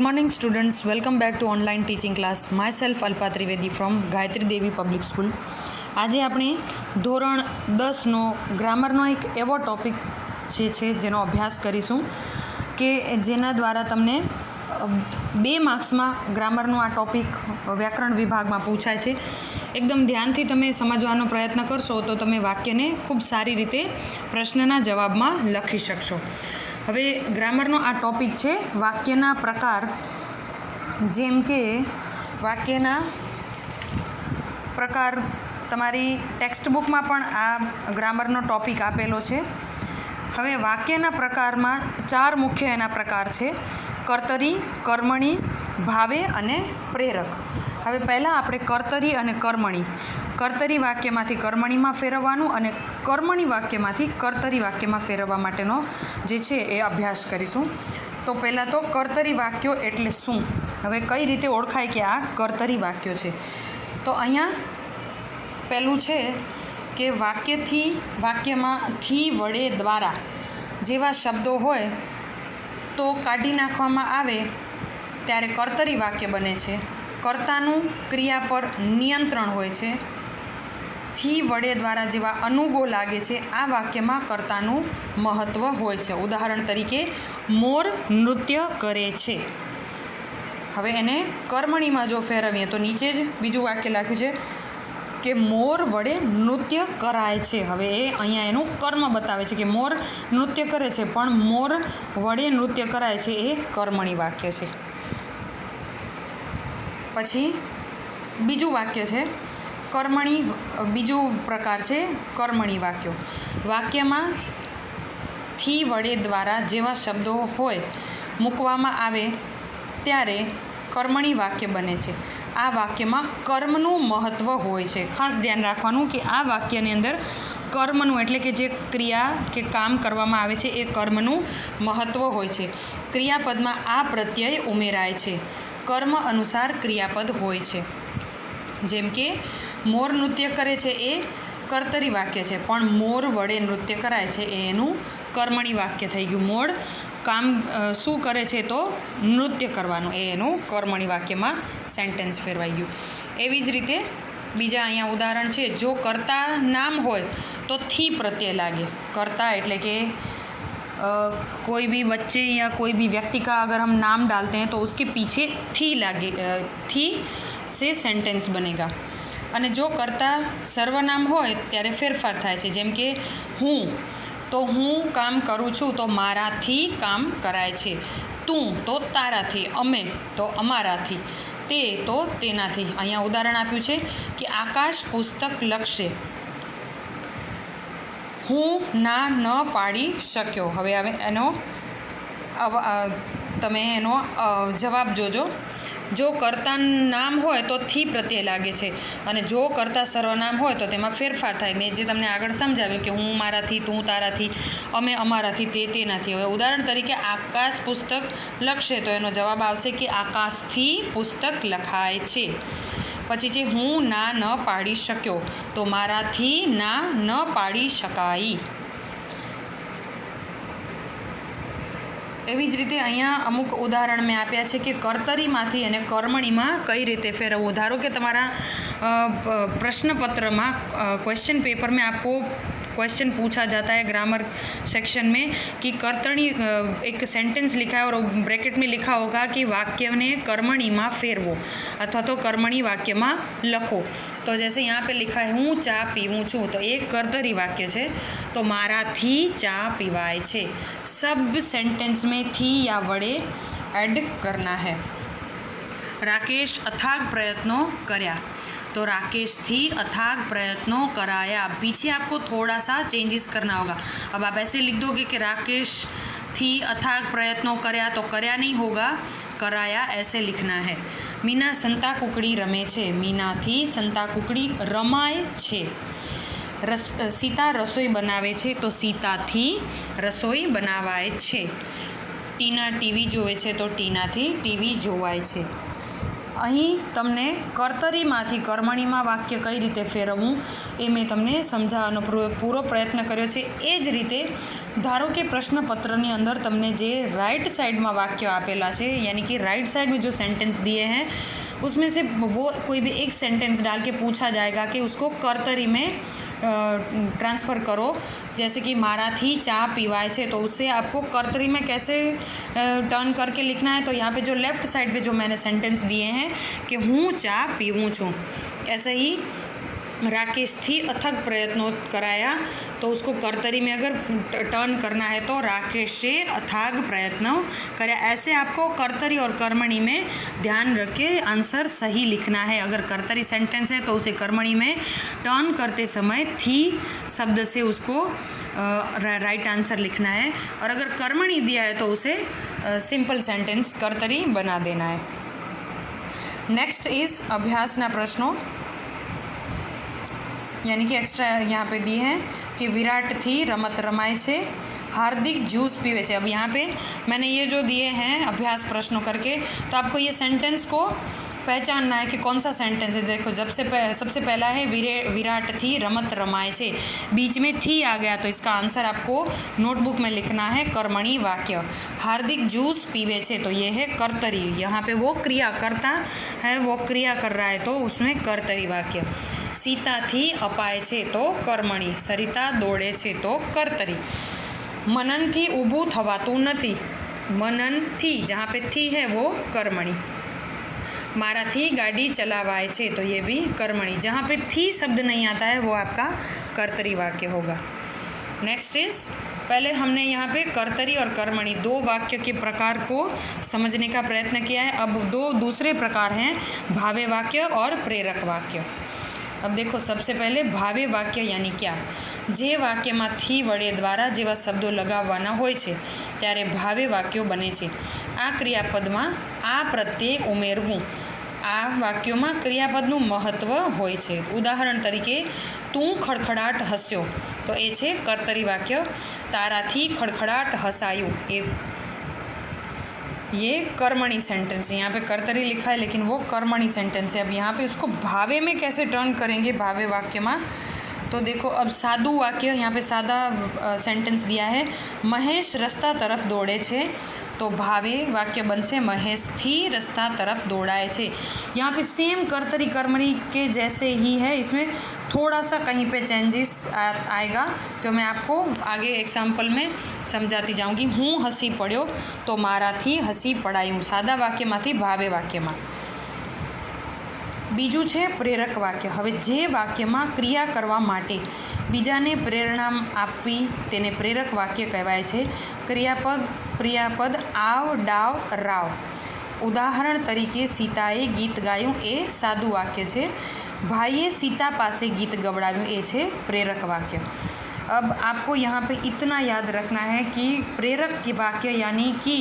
Good morning, students. Welcome back to online teaching class. Myself Alpa Trivedi from Gayatri Devi Public School. આજે આપણે ધોરણ 10નો ગ્રામરનો એક એવો topic છે જેનો અભ્યાસ કરીશું કે જેના દ્વારા તમને 2 માર્ક્સમાં ગ્રામરનો આ ટૉપિક વ્યાકરણ વિભાગમાં પૂછાય છે. એકદમ ધ્યાનથી તમે સમજવાનો પ્રયત્ન કરશો તો તમે વાક્યને ખૂબ સારી રીતે પ્રશ્નના જવાબમાં લખી શકશો. હવે ગ્રામરનો આ ટૉપિક છે વાક્યના પ્રકાર. જેમ કે વાક્યના પ્રકાર તમારી ટેક્સ્ટ બુકમાં પણ આ ગ્રામરનો ટૉપિક આપેલો છે. હવે વાક્યના પ્રકારમાં 4 મુખ્ય એના પ્રકાર છે: કર્તરી, કર્મણી, ભાવે અને પ્રેરક. હવે પહેલાં આપણે કર્તરી અને કર્મણી. કર્તરી વાક્યમાંથી કર્મણીમાં ફેરવવાનું અને કર્મણી વાક્યમાંથી કર્તરી વાક્યમાં ફેરવવા માટેનો જે છે એ અભ્યાસ કરીશું. તો પહેલાં તો કર્તરી વાક્યો એટલે શું? હવે કઈ રીતે ઓળખાય કે આ કર્તરી વાક્યો છે? તો અહીંયા પહેલું છે કે વાક્યમાં થી, વડે, દ્વારા જેવા શબ્દો હોય તો કાઢી નાખવામાં આવે ત્યારે કર્તરી વાક્ય બને છે. કર્તાનું ક્રિયા પર નિયંત્રણ હોય છે. થી, વડે, દ્વારા જેવા અનુગો લાગે છે આ વાક્યમાં કર્તાનું મહત્ત્વ હોય છે. ઉદાહરણ તરીકે મોર નૃત્ય કરે છે. હવે એને કર્મણીમાં જો ફેરવીએ તો નીચે જ બીજું વાક્ય લખ્યું છે કે મોર વડે નૃત્ય કરાય છે. હવે એ અહીંયા એનું કર્મ બતાવે છે કે મોર નૃત્ય કરે છે, પણ મોર વડે નૃત્ય કરાય છે એ કર્મણી વાક્ય છે. પછી બીજું વાક્ય છે કર્મણી. બીજું પ્રકાર છે કર્મણી વાક્યો. વાક્યમાં થી, વડે, દ્વારા જેવા શબ્દો હોય મૂકવામાં આવે ત્યારે કર્મણી વાક્ય બને છે. આ વાક્યમાં કર્મનું મહત્ત્વ હોય છે. ખાસ ધ્યાન રાખવાનું કે આ વાક્યની અંદર કર્મનું એટલે કે જે ક્રિયા કે કામ કરવામાં આવે છે એ કર્મનું મહત્ત્વ હોય છે. ક્રિયાપદમાં આ પ્રત્યય ઉમેરાય છે. કર્મ અનુસાર ક્રિયાપદ હોય છે. જેમ કે મોર નૃત્ય કરે છે એ કર્તરી વાક્ય છે, પણ મોર વડે નૃત્ય કરાય છે એ એનું કર્મણી વાક્ય થઈ ગયું. મોર કામ શું કરે છે તો નૃત્ય કરવાનું, એ એનું કર્મણી વાક્યમાં સેન્ટેન્સ ફેરવાઈ ગયું. એવી જ રીતે બીજા અહીંયા ઉદાહરણ છે. જો કર્તા નામ હોય તો થી પ્રત્યય लागे. कर्ता એટલે કે कोई भी बच्चे या कोई भी व्यक्ति का अगर हम नाम डालते हैं तो उसके पीछे थी लागे, थी से सेंटेंस बनेगा. અને જો કર્તા સર્વનામ હોય ત્યારે ફેરફાર થાય છે. જેમ કે હું તો હું કામ કરું છું તો મારાથી કામ કરાય છે. તું તો તારાથી, અમે તો અમારાથી, તે તો તેનાથી. અહીંયા ઉદાહરણ આપ્યું છે કે આકાશ પુસ્તક લખશે. હું ના ન પાડી શક્યો. હવે એનો તમે એનો જવાબ જોજો. જો કર્તા નામ હોય તો થી પ્રત્યય લાગે છે, અને જો કર્તા સર્વનામ હોય તો તેમાં ફેરફાર થાય. મેં જે તમને આગળ સમજાવ્યું કે હું મારાથી, તું તારાથી, અમે અમારાથી, તે તેનાથી. હવે ઉદાહરણ તરીકે આકાશ પુસ્તક લખશે તો એનો જવાબ આવશે કે આકાશથી પુસ્તક લખાય છે. પછી છે હું ના ન પાડી શક્યો તો મારાથી ના ન પાડી શકાય. એવી જ રીતે અહીંયા અમુક ઉદાહરણ મેં આપ્યા છે કે કર્તરીમાંથી અને કર્મણીમાં કઈ રીતે ફેરવવું. ધારો કે તમારા प्रश्नपत्र में क्वेश्चन पेपर में आपको क्वेश्चन पूछा जाता है ग्रामर सेक्शन में कि कर्तरी एक सेंटेंस लिखा है और ब्रैकेट में लिखा होगा कि वाक्य ने कर्मणी में फेरवो अथवा तो कर्मणी वाक्य में लखो. तो जैसे यहाँ पे लिखा है हूँ चा पीवूँ छूँ, तो एक कर्तरी वाक्य है तो माराथी चा पीवाय छे. सब सेंटेंस में थी या वड़े ऐड करना है. राकेश अथाग प्रयत्नों कर्या तो राकेश थी अथाग प्रयत्नों कराया. पीछे आपको थोड़ा सा चेंजेस करना होगा. अब आप ऐसे लिख दोगे कि राकेश थी अथाग प्रयत्नों કર્યા तो કર્યા नहीं होगा, कराया ऐसे लिखना है. मीना संता कुकड़ी रमे छे. मीना थी संता कुकड़ी रमाय छे. सीता रसोई बनावे छे तो सीता थी रसोई बनावाय छे. टीना टीवी जोवे छे तो टीना थी टीवी जोवाय छे. અહીં તમને કર્તરીમાંથી કર્મણીમાં વાક્ય કઈ રીતે ફેરવવું એ મેં તમને સમજાવવાનો પૂરો પ્રયત્ન કર્યો છે। એ જ રીતે ધારો કે प्रश्नपत्र अंदर तमने जे राइट साइड में वाक्य आपेला है, यानी कि राइट साइड में जो सेंटेंस दिए हैं उसमें से वो कोई भी एक सेंटेंस डाल के पूछा जाएगा कि उसको कर्तरी में ट्रांसफ़र करो। जैसे कि माराथी चा पीवाय छे, तो उससे आपको कर्तरी में कैसे टर्न करके लिखना है। तो यहाँ पे जो लेफ़्ट साइड पे जो मैंने सेंटेंस दिए हैं कि हूँ चा पीऊँ छूँ, ऐसे ही राकेश थी अथक प्रयत्नों कराया, तो उसको कर्तरी में अगर टर्न करना है तो राकेशे अथाग प्रयत्न कराया। ऐसे आपको कर्तरी और कर्मणी में ध्यान रख के आंसर सही लिखना है। अगर कर्तरी सेंटेंस है तो उसे कर्मणी में टर्न करते समय थी शब्द से उसको राइट आंसर लिखना है, और अगर कर्मणी दिया है तो उसे सिंपल सेंटेंस कर्तरी बना देना है। नेक्स्ट इज अभ्यासना प्रश्नों, यानी कि एक्स्ट्रा यहाँ पे दिए हैं कि विराट थी रमत रमाय छे, हार्दिक जूस पीवे छे। अब यहाँ पे मैंने ये जो दिए हैं अभ्यास प्रश्नों करके, तो आपको ये सेंटेंस को पहचानना है कि कौन सा सेंटेंस है। देखो सबसे पहला है विराट थी रमत रमाय छे, बीच में थी आ गया तो इसका आंसर आपको नोटबुक में लिखना है कर्मणी वाक्य। हार्दिक जूस पीवे छे, तो ये है कर्तरी, यहाँ पे वो क्रिया करता है, वो क्रिया कर रहा है तो उसमें कर्तरी वाक्य। सीता थी अपाय छे तो कर्मणी, सरिता दौड़े छे तो कर्तरी। मनन थी ऊभू थवातुं नथी, मनन थी जहाँ पे थी है वो कर्मणी। माराथी गाड़ी चलावाय छे, तो ये भी कर्मणी, जहाँ पे थी शब्द नहीं आता है वो आपका कर्तरी वाक्य होगा। नेक्स्ट इज, पहले हमने यहाँ पे कर्तरी और कर्मणी दो वाक्य के प्रकार को समझने का प्रयत्न किया है। अब दो दूसरे प्रकार हैं भावे वाक्य और प्रेरक वाक्य। अब देखो सबसे पहले भावे वाक्य यानी क्या, जे वाक्य में थी वडे द्वारा जेवा शब्दों लगाववाना होय छे त्यारे भावे वाक्यों बने छे। आ क्रियापद में आ प्रत्यय उमेरवुं, आ वाक्यों में क्रियापदनु महत्व होय छे। उदाहरण तरीके तू खड़खड़ाट हस्यो, तो ए छे कर्तरी वाक्य। ताराथी खड़खड़ाट हसायुं, ये कर्मणी सेंटेंस है। यहाँ पे कर्तरी लिखा है लेकिन वो कर्मणी सेंटेंस है। अब यहाँ पे उसको भावे में कैसे टर्न करेंगे भावे वाक्य में, तो देखो अब सादु वाक्य, यहाँ पे सादा सेंटेंस दिया है, महेश रस्ता तरफ दौड़े छे, तो भावे वाक्य बनसे महेश थी रस्ता तरफ दौड़ाए छे। यहाँ पे सेम कर्तरी कर्मणी के जैसे ही है, इसमें थोड़ा सा कहीं पे चेंजेस आएगा जो मैं आपको आगे एग्जाम्पल में समझाती जाऊँगी। हूँ हसी पड़्यो, तो माराथी हसी पड़ायूँ, सादा वाक्य में भावे वाक्य में। बीजू है प्रेरक वाक्य। हवे जे वाक्य में क्रिया करवा माटे बीजाने प्रेरणा आपवी तेने प्रेरक वाक्य कहेवाय छे। क्रियापद आव डाव राव। उदाहरण तरीके सीताए गीत गायुं, ए सादु वाक्य छे। भाईए सीता पासे गीत गवड़ाव्युं, ए छे प्रेरक वाक्य। अब आपको यहाँ पे इतना याद रखना है कि प्रेरक के वाक्य यानी कि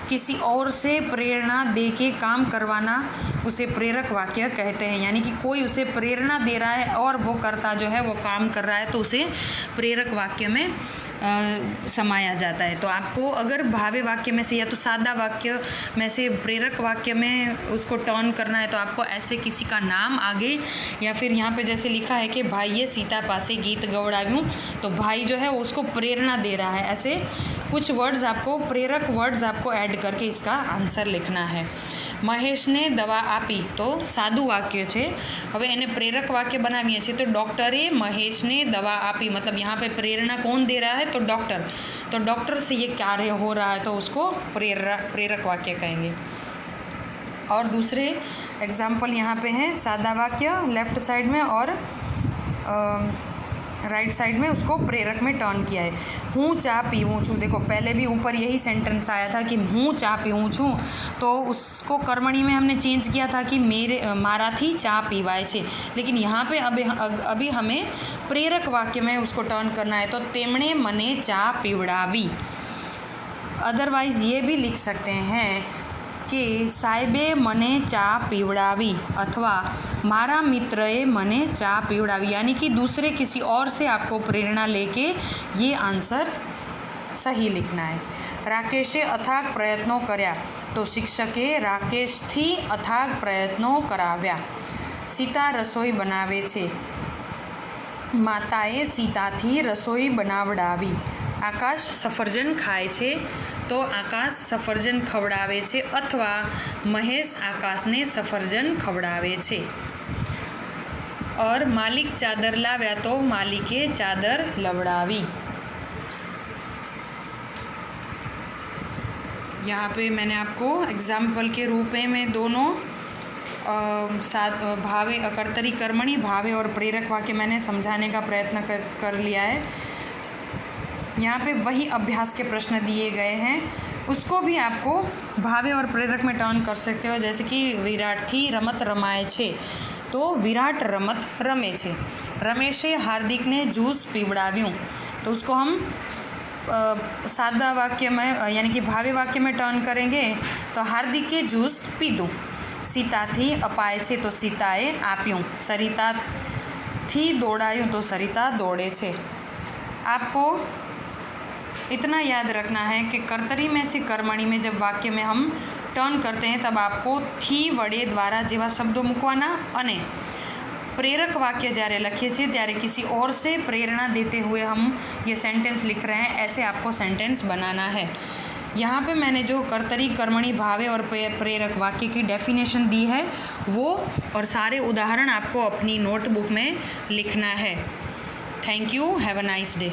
किसी और से प्रेरणा दे के काम करवाना, उसे प्रेरक वाक्य कहते हैं। यानी कि कोई उसे प्रेरणा दे रहा है और वो करता जो है वो काम कर रहा है, तो उसे प्रेरक वाक्य में समाया जाता है। तो आपको अगर भावे वाक्य में से या तो सादा वाक्य में से प्रेरक वाक्य में उसको टर्न करना है, तो आपको ऐसे किसी का नाम आगे, या फिर यहाँ पे जैसे लिखा है कि भाईए सीता पासे गीत गवड़ाव्युं, तो भाई जो है वो उसको प्रेरणा दे रहा है। ऐसे कुछ वर्ड्स आपको, प्रेरक वर्ड्स आपको ऐड करके इसका आंसर लिखना है। महेश ने दवा आपी, तो सादु वाक्य छे। हवे एने प्रेरक वाक्य बनावीए छे, तो डॉक्टरे महेश ने दवा आपी, मतलब यहाँ पे प्रेरणा कौन दे रहा है, तो डॉक्टर। तो डॉक्टर से ये कार्य हो रहा है, तो उसको प्रेरक वाक्य कहेंगे। और दूसरे एग्जाम्पल यहाँ पे हैं सादा वाक्य लेफ़्ट साइड में और राइट साइड में उसको प्रेरक में टर्न किया है। हूँ चा पीऊँ छूँ, देखो पहले भी ऊपर यही सेंटेंस आया था कि हूँ चा पीऊँ छूँ, तो उसको कर्मणी में हमने चेंज किया था कि माराथी चा पीवाय छे। लेकिन यहाँ पे अभी हमें प्रेरक वाक्य में उसको टर्न करना है, तो तेमणे मने चा पीवड़ावी। अदरवाइज़ ये भी लिख सकते हैं कि साहेबे मने चा पीवड़ावी, अथवा मारा मित्रए मने चा पीवड़ावी। यानी कि दूसरे किसी और से आपको प्रेरणा लेके ये आंसर सही लिखना है। રાકેશે અથાગ પ્રયત્નો કર્યા તો શિક્ષકે રાકેશથી અથાગ પ્રયત્નો કરાવ્યા. સીતા રસોઈ બનાવે છે. માતાએ સીતાથી રસોઈ બનાવડાવી. આકાશ સફરજન ખાય છે તો આકાશ સફરજન ખવડાવે છે અથવા મહેશ આકાશને સફરજન ખવડાવે છે. और मालिक चादर लाव्या तो मालिके चादर लवड़ावी. यहाँ पे मैंने आपको एग्जाम्पल के रूप में दोनों भावे कर्तरी कर्मणी भावे और प्रेरक वाक्य मैंने समझाने का प्रयत्न कर लिया है. यहाँ पे वही अभ्यास के प्रश्न दिए गए हैं, उसको भी आपको भावे और प्रेरक में टर्न कर सकते हो. जैसे कि विराटથી रमत रमाए छे तो विराट रमत रमे छे. रमेशे हार्दिकने जूस पीवड़ाव्યું तो उसको हम सादा वाक्य में यानी कि भावे वाक्य में टर्न करेंगे तो हार्दिके जूस पीधું. सीताથી अपाय छे तो सीताए आप्યું. सरिताથી दौड़ाયું तो सरिता दौड़े छे. आपको इतना याद रखना है कि कर्तरी में से कर्मणी में जब वाक्य में हम टर्न करते हैं तब आपको थी वड़े द्वारा जेवा शब्दों मूकवाना अने प्रेरक वाक्य જ્યારે લખીએ છીએ ત્યારે किसी और से प्रेरणा देते हुए हम ये सेंटेंस लिख रहे हैं, ऐसे आपको सेंटेंस बनाना है. यहाँ पे मैंने जो कर्तरी कर्मणी भावे और प्रेरक वाक्य की डेफिनेशन दी है वो और सारे उदाहरण आपको अपनी नोटबुक में लिखना है. Thank you. Have a nice day.